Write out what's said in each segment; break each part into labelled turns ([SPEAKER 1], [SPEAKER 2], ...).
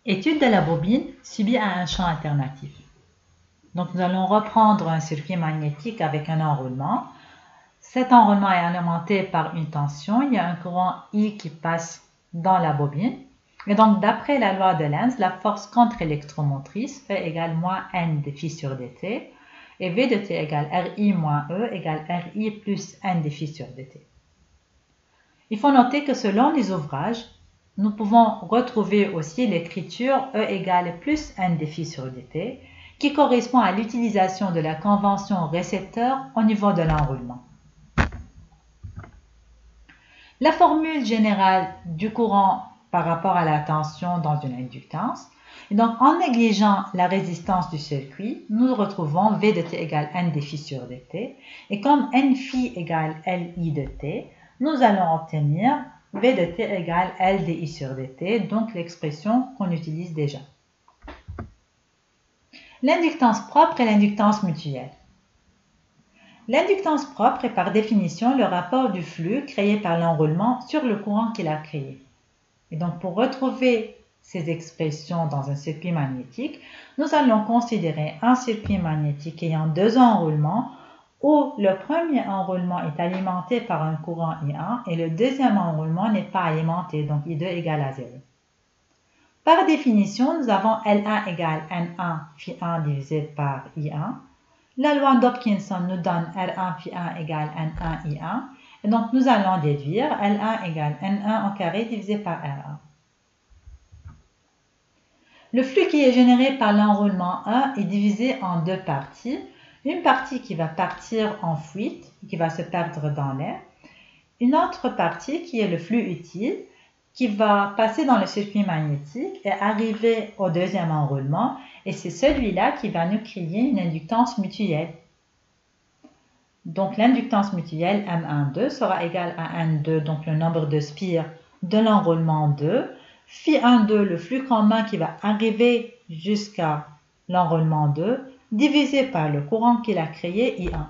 [SPEAKER 1] Étude de la bobine subie à un champ alternatif. Donc nous allons reprendre un circuit magnétique avec un enroulement. Cet enroulement est alimenté par une tension. Il y a un courant I qui passe dans la bobine. Et donc d'après la loi de Lenz, la force contre-électromotrice F égale moins N de phi sur dt. Et V de t égale RI moins E égale RI plus N de phi sur dt. Il faut noter que selon les ouvrages, nous pouvons retrouver aussi l'écriture E égale plus N de phi sur dt, qui correspond à l'utilisation de la convention récepteur au niveau de l'enroulement. La formule générale du courant par rapport à la tension dans une inductance. Et donc, en négligeant la résistance du circuit, nous retrouvons V de t égale N de phi sur dt. Et comme N phi égale Li de t, nous allons obtenir V de t égale L de I sur dt, donc l'expression qu'on utilise déjà. L'inductance propre et l'inductance mutuelle. L'inductance propre est par définition le rapport du flux créé par l'enroulement sur le courant qu'il a créé. Et donc pour retrouver ces expressions dans un circuit magnétique, nous allons considérer un circuit magnétique ayant deux enroulements où le premier enroulement est alimenté par un courant I1 et le deuxième enroulement n'est pas alimenté, donc I2 égale à 0. Par définition, nous avons L1 égale N1 phi 1 divisé par I1. La loi d'Hopkinson nous donne R1 phi 1 égale N1 I1. Et donc, nous allons déduire L1 égale N1 au carré divisé par R1. Le flux qui est généré par l'enroulement 1 est divisé en deux parties. Une partie qui va partir en fuite, qui va se perdre dans l'air. Une autre partie qui est le flux utile, qui va passer dans le circuit magnétique et arriver au deuxième enroulement. Et c'est celui-là qui va nous créer une inductance mutuelle. Donc l'inductance mutuelle M12 sera égale à N2, donc le nombre de spires de l'enroulement 2, phi 12, le flux commun qui va arriver jusqu'à l'enroulement 2, divisé par le courant qu'il a créé I1.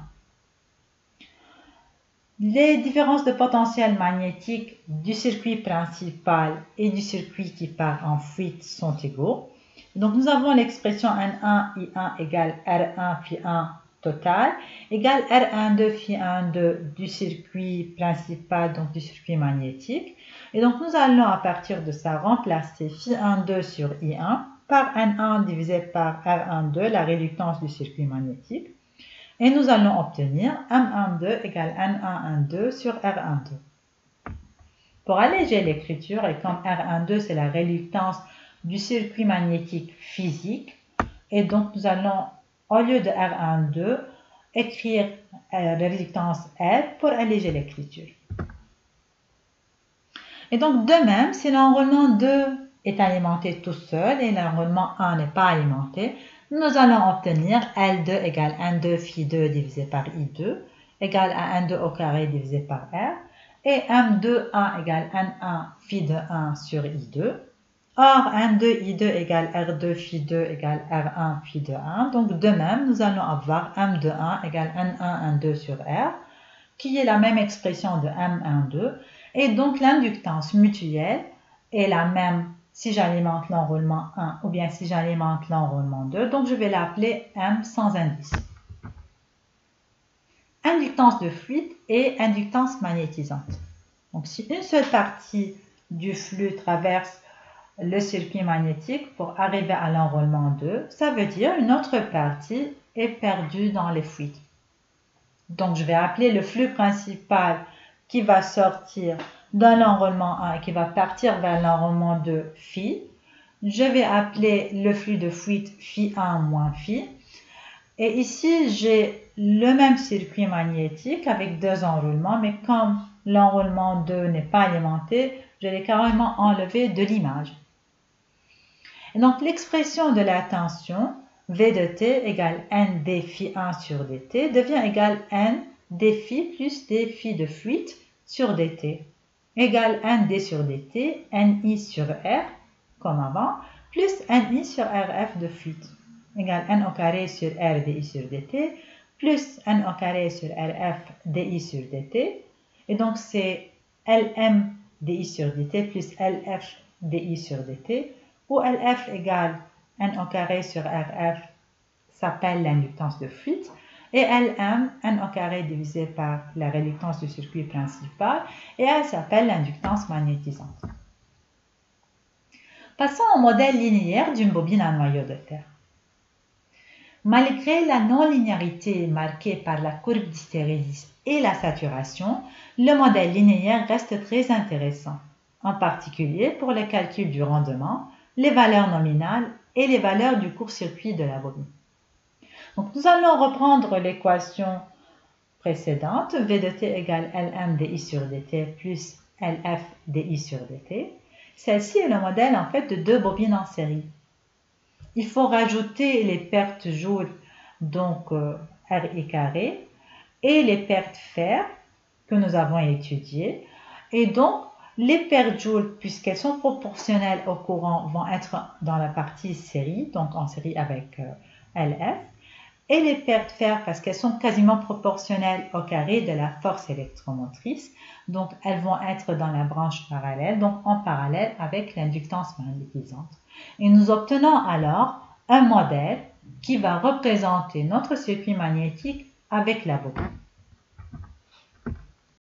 [SPEAKER 1] Les différences de potentiel magnétique du circuit principal et du circuit qui part en fuite sont égaux. Donc nous avons l'expression N1 I1 égale R1 phi 1 total égale R12 phi 12 du circuit principal, donc du circuit magnétique. Et donc nous allons à partir de ça remplacer phi 12 sur I1 par N1 divisé par R12, la réductance du circuit magnétique. Et nous allons obtenir M12 égale N112 sur R12. Pour alléger l'écriture, et comme R12 c'est la réductance du circuit magnétique physique, et donc nous allons, au lieu de R12, écrire la réductance R pour alléger l'écriture. Et donc de même, si l'enroulement 2 est alimenté tout seul et l'enroulement 1 n'est pas alimenté, nous allons obtenir L2 égale N2 phi 2 divisé par I2 égale à N2 au carré divisé par R et M2 1 égale N1 phi de 1 sur I2. Or, N2 I2 égale R2 phi 2 égale R1 phi de 1. Donc de même, nous allons avoir M2 1 égale N1 N2 sur R qui est la même expression de M12. Et donc l'inductance mutuelle est la même si j'alimente l'enroulement 1 ou bien si j'alimente l'enroulement 2. Donc je vais l'appeler M sans indice. Inductance de fuite et inductance magnétisante. Donc si une seule partie du flux traverse le circuit magnétique pour arriver à l'enroulement 2, ça veut dire une autre partie est perdue dans les fuites. Donc je vais appeler le flux principal qui va sortir de l'enroulement 1 et qui va partir vers l'enroulement 2 phi. Je vais appeler le flux de fuite phi 1 moins phi. Et ici, j'ai le même circuit magnétique avec deux enroulements, mais comme l'enroulement 2 n'est pas alimenté, je l'ai carrément enlevé de l'image. Et donc l'expression de la tension V de t égale N d phi 1 sur dt devient égale N d phi plus d phi de fuite sur dt égale N d sur dt, Ni sur R, comme avant, plus Ni sur Rf de fuite, égale N au carré sur R di sur dt, plus N au carré sur Rf di sur dt, et donc c'est Lm di sur dt plus Lf di sur dt, où LF égale N au carré sur RF s'appelle l'inductance de fuite, et Lm, N au carré divisé par la réluctance du circuit principal, et elle s'appelle l'inductance magnétisante. Passons au modèle linéaire d'une bobine à noyau de fer. Malgré la non-linéarité marquée par la courbe d'hystérésis et la saturation, le modèle linéaire reste très intéressant, en particulier pour le calcul du rendement, les valeurs nominales et les valeurs du court-circuit de la bobine. Donc, nous allons reprendre l'équation précédente, V de t égale Lm di sur dt plus Lf di sur dt. Celle-ci est le modèle en fait de deux bobines en série. Il faut rajouter les pertes joules, donc Ri carré, et les pertes fer que nous avons étudiées. Et donc, les pertes joules, puisqu'elles sont proportionnelles au courant, vont être dans la partie série, donc en série avec Lf. Et les pertes fer, parce qu'elles sont quasiment proportionnelles au carré de la force électromotrice, donc elles vont être dans la branche parallèle, donc en parallèle avec l'inductance magnétisante. Et nous obtenons alors un modèle qui va représenter notre circuit magnétique avec la bobine.